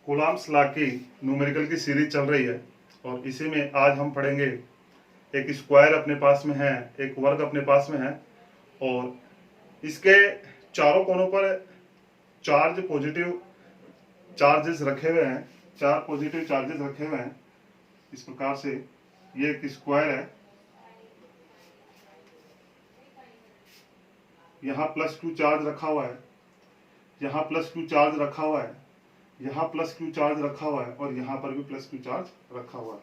Coulomb's law की numerical की series चल रही है और इसी में आज हम पढ़ेंगे। एक स्क्वायर अपने पास में है, एक वर्ग अपने पास में है और इसके चारों कोनों पर पॉजिटिव चार्जेस रखे हुए हैं, 4 पॉजिटिव चार्जेस रखे हुए हैं। इस प्रकार से ये एक स्क्वायर है, यहाँ +2 चार्ज रखा हुआ है, यहाँ +2 चार्ज रखा हुआ है, यहाँ +2 चार्ज रखा हुआ है और यहाँ पर भी +2 चार्ज रखा हुआ है।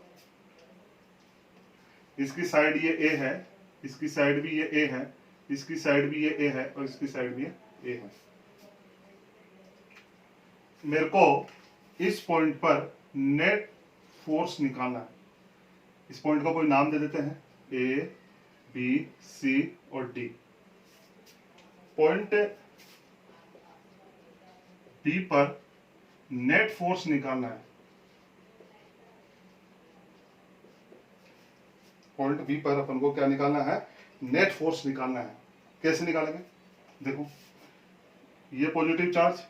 इसकी साइड ये A है, इसकी साइड भी ये A है, इसकी साइड भी ये A है और इसकी साइड भी ये A है। मेरे को इस पॉइंट पर नेट फोर्स निकालना है। इस पॉइंट को कोई नाम दे देते हैं, A, B, C और D। पॉइंट B पर नेट फोर्स निकालना है। पॉइंट बी पर अपन को क्या निकालना है? नेट फोर्स निकालना है। कैसे निकालेंगे? देखो, ये पॉजिटिव चार्ज,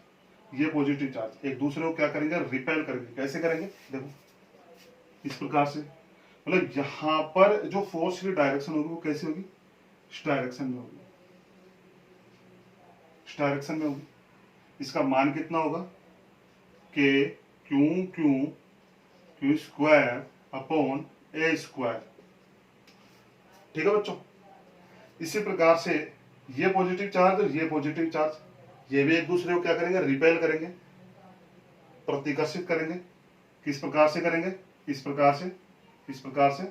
ये पॉजिटिव चार्ज एक दूसरे को क्या करेंगे? रिपेल करेंगे। कैसे करेंगे? देखो, इस प्रकार से, मतलब यहां पर जो फोर्स की डायरेक्शन होगी वो कैसी होगी? इस डायरेक्शन में होगी, इस डायरेक्शन में होगी। इसका मान कितना होगा? के क्यू स्क्वायर अपॉन ए स्क्वायर। ठीक है बच्चों, इसी प्रकार से ये पॉजिटिव चार्ज और ये पॉजिटिव चार्ज, ये भी एक दूसरे को क्या करेंगे? रिपेल करेंगे, प्रतिकर्षित करेंगे। किस प्रकार से करेंगे? इस प्रकार से, इस प्रकार से।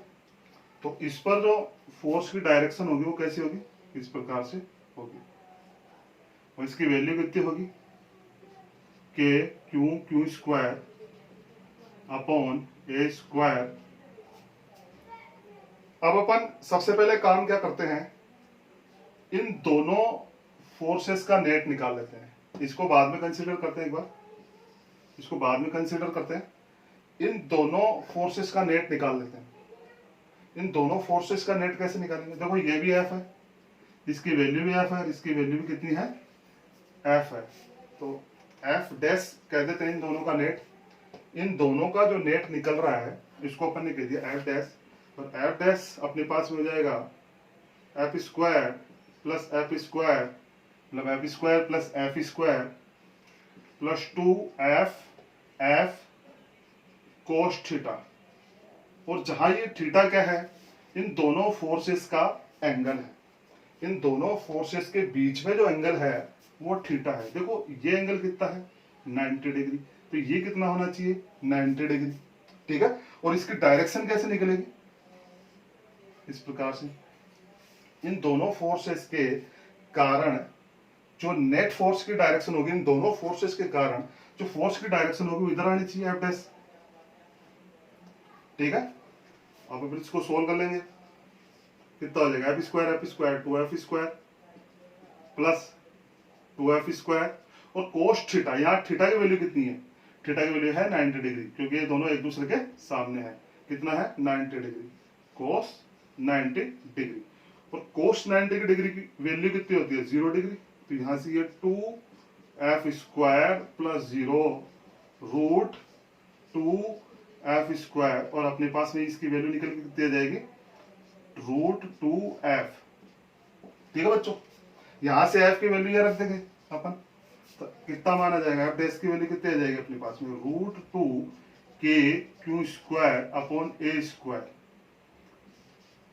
तो इस पर जो फोर्स की डायरेक्शन होगी वो कैसी होगी? इस प्रकार से होगी और इसकी वैल्यू कितनी होगी? के क्यू स्क्वायर अपॉन ए स्क्वायर। अब अपन सबसे पहले काम क्या करते हैं? इन दोनों फोर्सेस का नेट निकाल लेते हैं। इसको बाद में कंसीडर करते हैं, एक बार इसको बाद में कंसीडर करते हैं। इन दोनों फोर्सेस का नेट निकाल लेते हैं। इन दोनों फोर्सेस का नेट कैसे निकालेंगे? देखो, ये भी F है, इसकी वैल्यू भी F है, इसकी वैल्यू भी कितनी है? F है। तो F डैश कह देते हैं इन दोनों का नेट। इन दोनों का जो नेट निकल रहा है इसको अपन ने कह दिया F डैश, और F डैश अपने पास में हो जाएगा F square plus F square, मतलब F square plus F square plus 2F cos theta. और जहां ये थीटा क्या है? इन दोनों फोर्सेस का एंगल है। इन दोनों फोर्सेस के बीच में जो एंगल है वो थीटा है। देखो, ये एंगल कितना है? 90 डिग्री। तो ये कितना होना चाहिए? 90 डिग्री। ठीक है, और इसकी डायरेक्शन कैसे निकलेगी? इस प्रकार से। इन दोनों फोर्सेस के कारण जो नेट फोर्स की डायरेक्शन होगी, इन दोनों फोर्सेस के कारण जो फोर्स की डायरेक्शन होगी वो इधर आनी चाहिए, F डैश। ठीक है, अब फिर इसको सोल्व कर लेंगे। कितना हो जाएगा? F square 2F square plus 2F square और कोस थीटा। यहाँ थीटा की वैल्यू कितनी है? थीटा की वैल्यू है 90 डिग्री, क्योंकि ये दोनों एक दूसरे के सामने है। कितना है? 90 डिग्री। कोस 90 डिग्री, और कोस 90 डिग्री की वैल्यू कितनी होती है? 0 डिग्री। तो यहां से ये 2F square plus 0 root 2F square, और अपने पास में इसकी वैल्यू निकल के कितनी आ जाएगी? Root 2F। ठीक है बच्चों, यहां से F की वैल्यू यहां रख देंगे अपन, तो कितना माना जाएगा? F डैश की वैल्यू कितनी आ जाएगी अपने पास में? रूट 2 के क्यू स्क्वायर अपॉन ए स्क्वायर।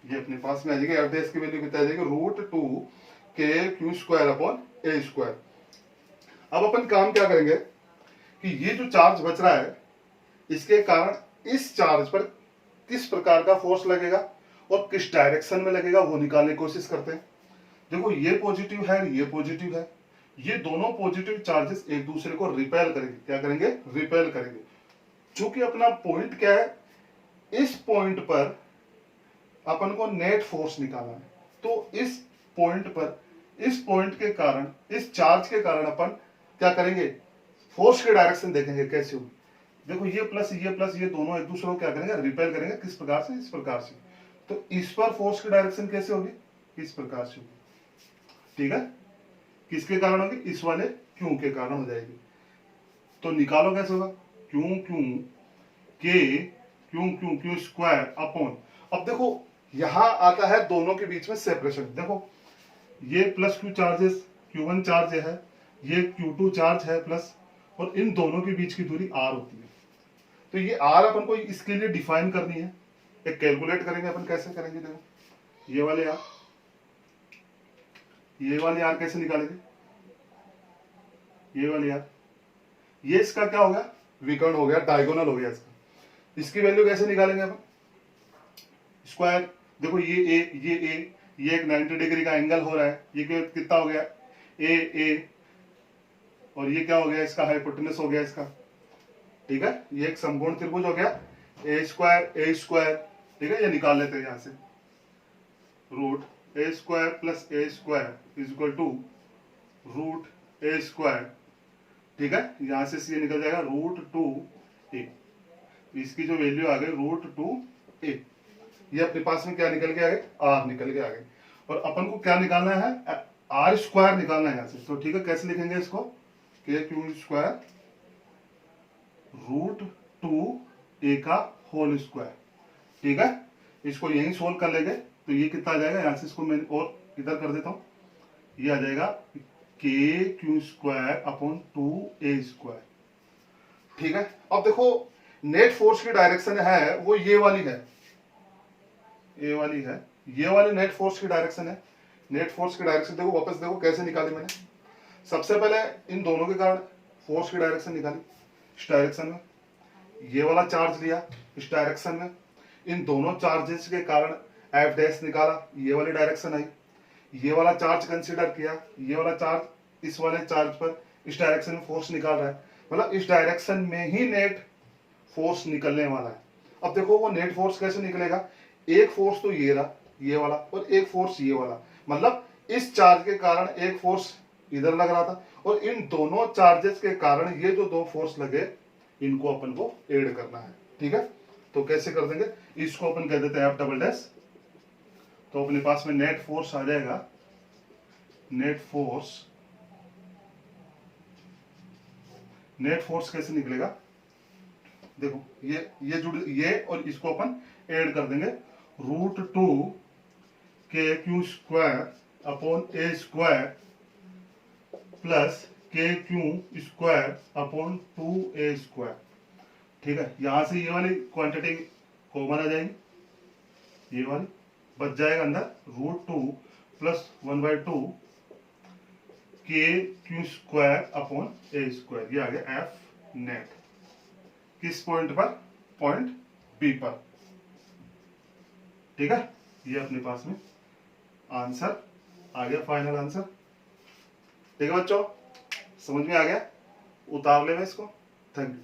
ये अपने पास में आ जाएगी। F डैश की वैल्यू कितनी आ जाएगी? रूट 2 के क्यू स्क्वायर अपॉन ए स्क्वायर। अब अपन काम क्या करेंगे कि ये जो चार्ज बच रहा है इसके कारण इस चार्ज पर किस प्रकार का फोर्स लगेगा और किस डायरेक्शन में लगेगा वो निकालने की कोशिश करते हैं। देखो, ये पॉजिटिव है, ये पॉजिटिव है। ये दोनों पॉजिटिव चार्जेस एक दूसरे को रिपेल करेंगे। क्या करेंगे? रिपेल करेंगे। चूंकि अपना पॉइंट क्या है? इस पॉइंट पर अपन को नेट फोर्स निकालना है। तो इस पॉइंट पर, इस पॉइंट के कारण, इस चार्ज के कारण अपन क्या करेंगे? फोर्स की डायरेक्शन देखेंगे कैसे होगी। देखो, ये प्लस ये दोनों एक दूसरे को क्या करेंगे? रिपेल करेंगे। किस प्रकार से? इस प्रकार से। तो इस पर फोर्स की डायरेक्शन कैसे होगी? इस प्रकार से होगी। ठीक है, किसके कारण होगी? इस वाले क्यू के कारण हो जाएगी। तो निकालो कैसे होगा? क्यू क्यू के क्यू स्क्वायर अपॉन, अब देखो यहां आता है दोनों के बीच में सेपरेशन। देखो ये plus Q charges, Q1 charge है, ये Q2 चार्ज है प्लस, और इन दोनों के बीच की दूरी R होती है। तो ये R अपन को इसके लिए डिफाइन करनी है, एक कैलकुलेट करेंगे अपन। कैसे करेंगे? देखो ये वाले R कैसे निकालेंगे? ये वाले R, ये इसका क्या हो गया? विकर्ण हो गया, डायगोनल हो गया इसका। इसकी वैल्यू कैसे निकालेंगे अपन? स्क्वायर। देखो ये एक 90 डिग्री का एंगल हो रहा है, ये कितना हो गया? ए, और ये क्या हो गया? इसका हाइपोटेनस हो गया इसका। ठीक है, ये एक समकोण त्रिभुज हो गया, ए स्क्वायर। ठीक है, ये निकाल लेते हैं यहां से। Root a square plus a square is equal to root a square. ठीक है, यहां से ये निकल जाएगा √2a। इसकी जो वैल्यू आ गई √2a, ये अपने पास में क्या निकल के आ गए? R निकल के आ गए। और अपन को क्या निकालना है? R स्क्वायर निकालना है यहां से। तो ठीक है, कैसे लिखेंगे इसको? के क्यू स्क्वायर √2a का होल स्क्वायर। ठीक है, इसको यही सोल्व कर लेंगे तो ये कितना आ जाएगा? यहां से इसको मैं और इधर कर देता हूं, ये आ जाएगा के Q square upon 2a square. ठीक है, अब देखो नेट फोर्स की डायरेक्शन है वो ये वाली है, ये वाली नेट फोर्स की डायरेक्शन है। नेट फोर्स की डायरेक्शन देखो, वापस देखो कैसे निकाली मैंने। सबसे पहले इन दोनों के कारण फोर्स की डायरेक्शन निकाली, इस डायरेक्शन में ये वाला चार्ज लिया, इस डायरेक्शन में इन दोनों चार्जेस के कारण एफ डैश निकाला, ये वाली डायरेक्शन आई। ये वाला चार्ज कंसीडर किया, ये वाला चार्ज इस वाले चार्ज पर इस डायरेक्शन में फोर्स निकाल रहा है, मतलब इस डायरेक्शन में ही नेट फोर्स निकलने वाला है। अब देखो वो नेट फोर्स कैसे निकलेगा? एक फोर्स तो ये रहा, ये वाला, और एक फोर्स ये वाला, मतलब इस चार्ज के कारण एक फोर्स इधर लग रहा था, और इन दोनों चार्जेस के कारण ये जो दो फोर्स लगे इनको अपन को ऐड करना है। ठीक है, तो कैसे कर देंगे? इसको अपन कह देते हैं F डबल डैश। तो अपने पास में नेट फोर्स आ जाएगा, नेट फोर्स कैसे निकलेगा? देखो ये जुड़, ये और इसको अपन ऐड कर देंगे, √2 के क्यू स्क्वायर अपॉन ए स्क्वायर प्लस के Q square upon 2a square. ठीक है, यहां से ये वाली क्वांटिटी कॉमन आ जाएगी, ये वाली बच जाएगा अंदर, √2 प्लस 1/2 के क्यू स्क्वायर अपॉन ए स्क्वायर। ये आ गया एफ नेट। किस पॉइंट पर? पॉइंट बी पर। ठीक है, ये अपने पास में आंसर आ गया, फाइनल आंसर। ठीक है बच्चों, समझ में आ गया? उतार ले मैं इसको। Thank you.